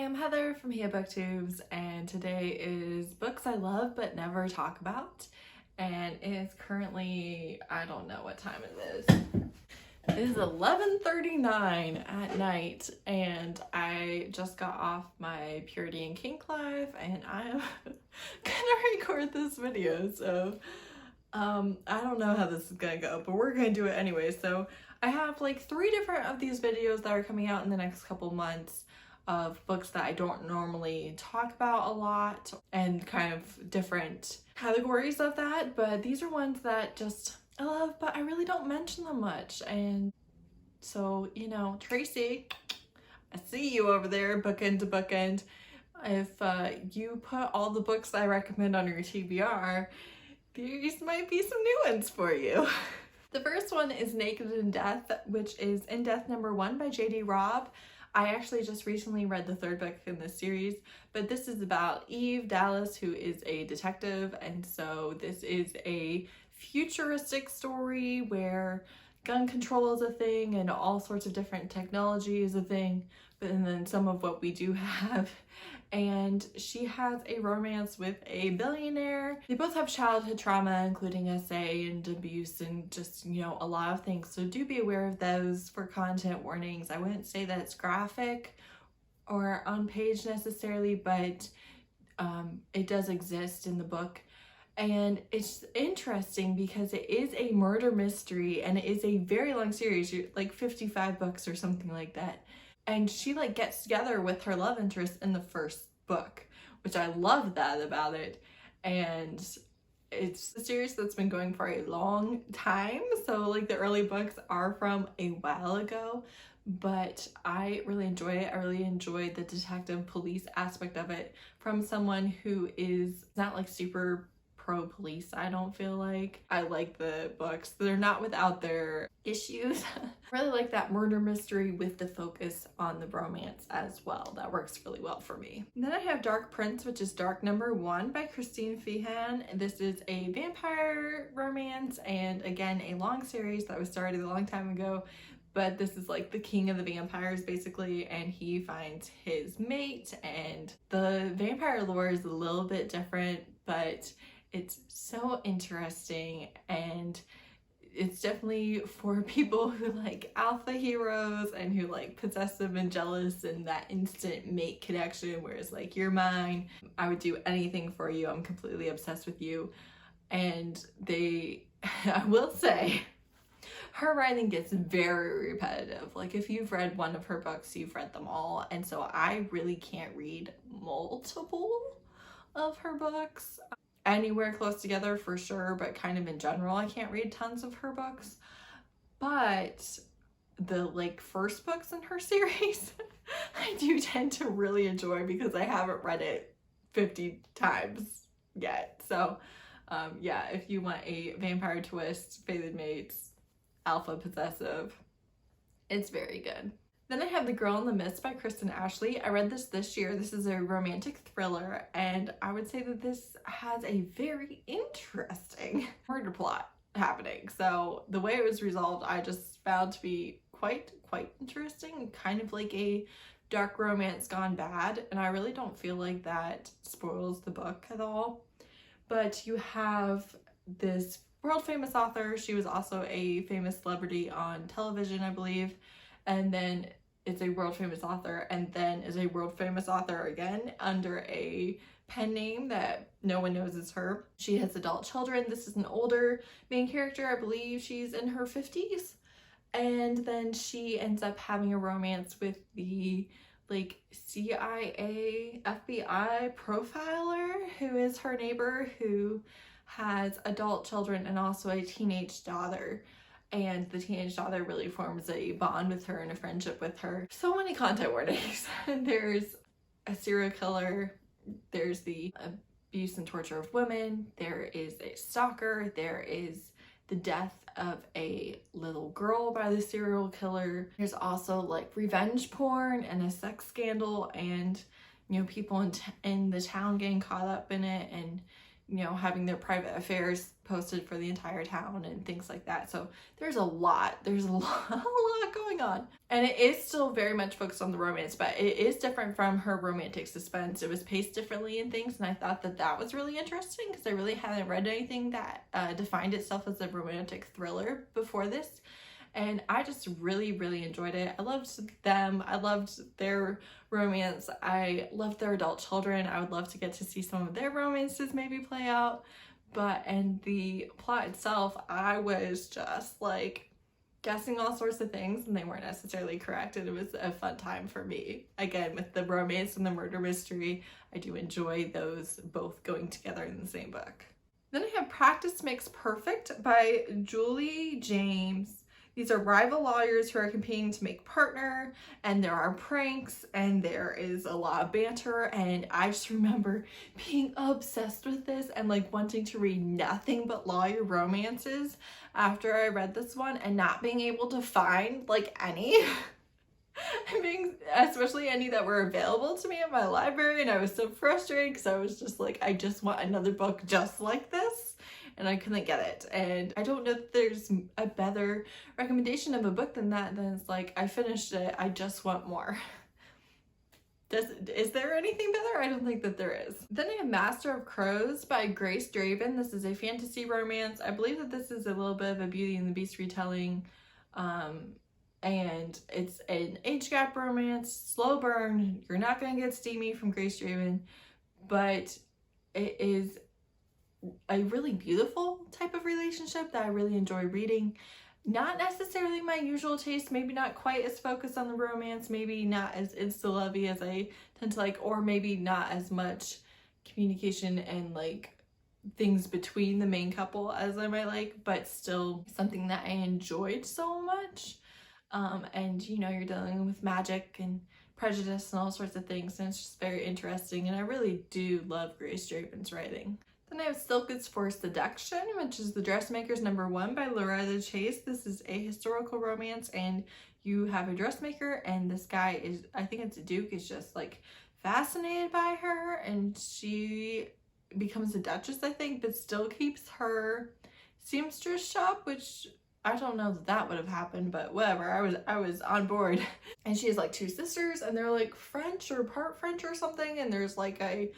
am Heather from booktubes, and today is books I love but never talk about. And it is currently, I don't know what time it is. It is 11:39 at night, and I just got off my Purity and Kink live, and I am gonna record this video. So I don't know how this is gonna go, but we're gonna do it anyway. So I have like 3 different of these videos that are coming out in the next couple months of books that I don't normally talk about a lot, and kind of different categories of that, but these are ones that just I love, but I really don't mention them much. And so, you know, Tracy, I see you over there, bookend to bookend. If you put all the books I recommend on your TBR, these might be some new ones for you. The first one is Naked in Death, which is In Death #1 by J.D. Robb. I actually just recently read the 3rd book in this series, but this is about Eve Dallas, who is a detective, and so this is a futuristic story where gun control is a thing and all sorts of different technology is a thing, but then some of what we do have. And she has a romance with a billionaire. They both have childhood trauma, including SA and abuse and just, you know, a lot of things. So do be aware of those for content warnings. I wouldn't say that it's graphic or on page necessarily, but it does exist in the book. And it's interesting because it is a murder mystery and it is a very long series, like 55 books or something like that. And she like gets together with her love interest in the 1st book, which I love that about it. And it's a series that's been going for a long time. So like the early books are from a while ago, but I really enjoy it. I really enjoy the detective police aspect of it from someone who is not like super pro police. I don't feel like. I like the books. They're not without their issues. Really like that murder mystery with the focus on the romance as well. That works really well for me. And then I have Dark Prince, which is Dark #1 by Kristen Feehan. This is a vampire romance, and again a long series that was started a long time ago, but this is like the king of the vampires basically, and he finds his mate, and the vampire lore is a little bit different, but it's so interesting, and it's definitely for people who like alpha heroes and who like possessive and jealous and that instant mate connection where it's like, you're mine, I would do anything for you, I'm completely obsessed with you. And I will say, her writing gets very repetitive. Like if you've read one of her books, you've read them all, and so I really can't read multiple of her books. Anywhere close together for sure, but kind of in general I can't read tons of her books. But the like 1st books in her series I do tend to really enjoy because I haven't read it 50 times yet. So yeah, if you want a vampire twist, fated mates, alpha possessive, it's very good. Then I have The Girl in the Mist by Kristen Ashley. I read this year. This is a romantic thriller, and I would say that this has a very interesting murder plot happening. So the way it was resolved, I just found to be quite interesting, kind of like a dark romance gone bad, and I really don't feel like that spoils the book at all. But you have this world famous author. She was also a famous celebrity on television, I believe, and then is a world famous author, and then is a world famous author again under a pen name that no one knows is her. She has adult children. This is an older main character. I believe she's in her 50s. And then she ends up having a romance with the like CIA, FBI profiler who is her neighbor, who has adult children and also a teenage daughter. And the teenage daughter really forms a bond with her and a friendship with her. So many content warnings. There's a serial killer, there's the abuse and torture of women, there is a stalker, there is the death of a little girl by the serial killer. There's also like revenge porn and a sex scandal, and you know, people in the town getting caught up in it, and you know, having their private affairs posted for the entire town and things like that. So there's a lot a lot going on. And it is still very much focused on the romance, but it is different from her romantic suspense. It was paced differently in things, and I thought that that was really interesting because I really hadn't read anything that defined itself as a romantic thriller before this. And I just really, really enjoyed it. I loved them. I loved their romance. I loved their adult children. I would love to get to see some of their romances maybe play out. But, and the plot itself, I was just like guessing all sorts of things, and they weren't necessarily correct. And it was a fun time for me. Again, with the romance and the murder mystery, I do enjoy those both going together in the same book. Then I have Practice Makes Perfect by Julie James. These are rival lawyers who are competing to make partner, and there are pranks, and there is a lot of banter, and I just remember being obsessed with this and like wanting to read nothing but lawyer romances after I read this one and not being able to find like any. Especially any that were available to me at my library, and I was so frustrated because I was just like, I just want another book just like this. And I couldn't get it. And I don't know if there's a better recommendation of a book than that. Then it's like, I finished it, I just want more. Is there anything better? I don't think that there is. Then I have Master of Crows by Grace Draven. This is a fantasy romance. I believe that this is a little bit of a Beauty and the Beast retelling. And it's an age gap romance, slow burn. You're not gonna get steamy from Grace Draven, but it is a really beautiful type of relationship that I really enjoy reading. Not necessarily my usual taste, maybe not quite as focused on the romance, maybe not as insta-lovey as I tend to like, or maybe not as much communication and like things between the main couple as I might like, but still something that I enjoyed so much. And you know, you're dealing with magic and prejudice and all sorts of things, and it's just very interesting, and I really do love Grace Draven's writing. Then I have Silk is for Seduction, which is the Dressmakers #1 by Loretta Chase. This is a historical romance, and you have a dressmaker, and this guy is, I think it's a duke, is just like fascinated by her, and she becomes a duchess, I think, but still keeps her seamstress shop, which I don't know that that would have happened, but whatever, I was on board. And she has like two sisters, and they're like French or part French or something, and there's like a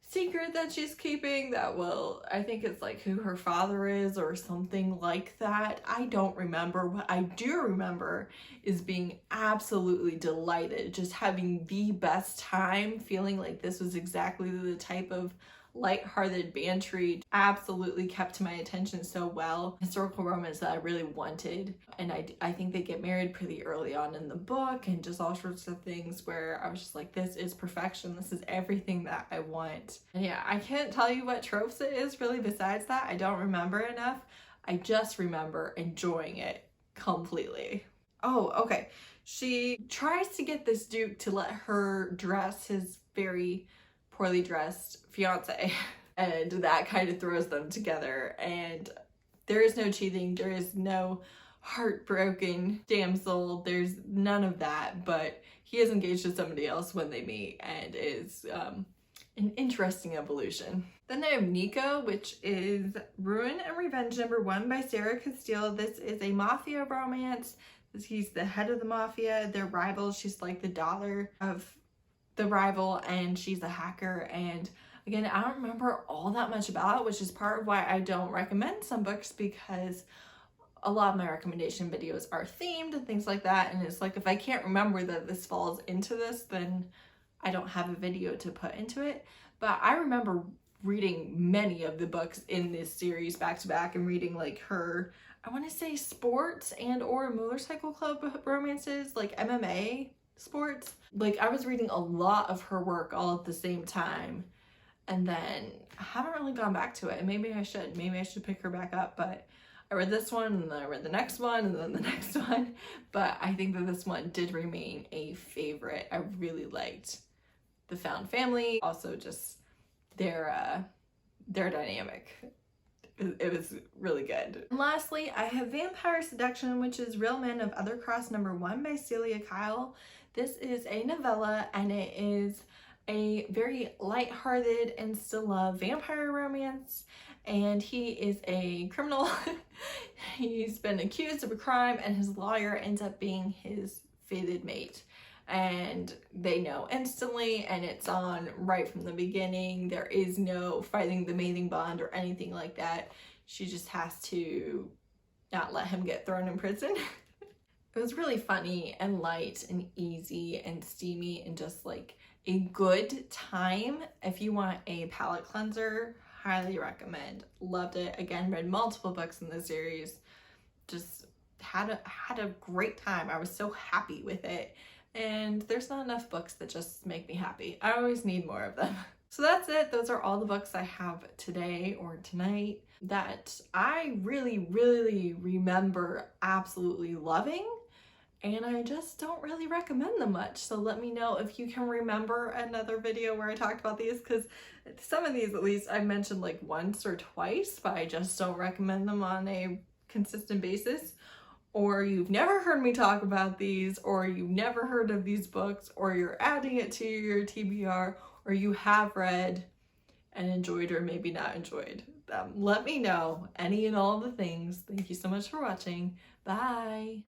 secret that she's keeping that will, I think it's like who her father is or something like that. I don't remember. What I do remember is being absolutely delighted, just having the best time, feeling like this was exactly the type of lighthearted bantery, absolutely kept my attention so well. Historical romance that I really wanted, and I think they get married pretty early on in the book, and just all sorts of things where I was just like, this is perfection, this is everything that I want. And yeah, I can't tell you what tropes it is really besides that. I don't remember enough. I just remember enjoying it completely. Oh, okay. She tries to get this duke to let her dress his very poorly dressed fiance, and that kind of throws them together, and there is no cheating, there is no heartbroken damsel, there's none of that, but he is engaged to somebody else when they meet, and is an interesting evolution. Then I have Nico, which is Ruin and Revenge #1 by Sarah Castile. This is a mafia romance. He's the head of the mafia, they're rivals, she's like the daughter of the rival, and she's a hacker. And again, I don't remember all that much about it, which is part of why I don't recommend some books, because a lot of my recommendation videos are themed and things like that, and it's like, if I can't remember that this falls into this, then I don't have a video to put into it. But I remember reading many of the books in this series back to back, and reading like her, I want to say sports and or motorcycle club romances, like MMA sports. Like, I was reading a lot of her work all at the same time, and then I haven't really gone back to it, and maybe I should pick her back up. But I read this one, and then I read the next one, and then the next one, but I think that this one did remain a favorite. I really liked the found family, also just their dynamic. It was really good. And lastly, I have Vampire Seduction, which is Real Men of Othercross #1 by Celia Kyle. This is a novella, and it is a very lighthearted and still love vampire romance, and he is a criminal. He's been accused of a crime, and his lawyer ends up being his fated mate. And they know instantly, and it's on right from the beginning. There is no fighting the mating bond or anything like that. She just has to not let him get thrown in prison. It was really funny and light and easy and steamy and just like a good time. If you want a palette cleanser, highly recommend. Loved it. Again, read multiple books in the series. Just had a great time. I was so happy with it. And there's not enough books that just make me happy. I always need more of them. So that's it. Those are all the books I have today or tonight that I really, really remember absolutely loving. And I just don't really recommend them much. So let me know if you can remember another video where I talked about these, because some of these at least I mentioned like once or twice, but I just don't recommend them on a consistent basis. Or you've never heard me talk about these, or you've never heard of these books, or you're adding it to your TBR, or you have read and enjoyed or maybe not enjoyed them. Let me know any and all of the things. Thank you so much for watching. Bye.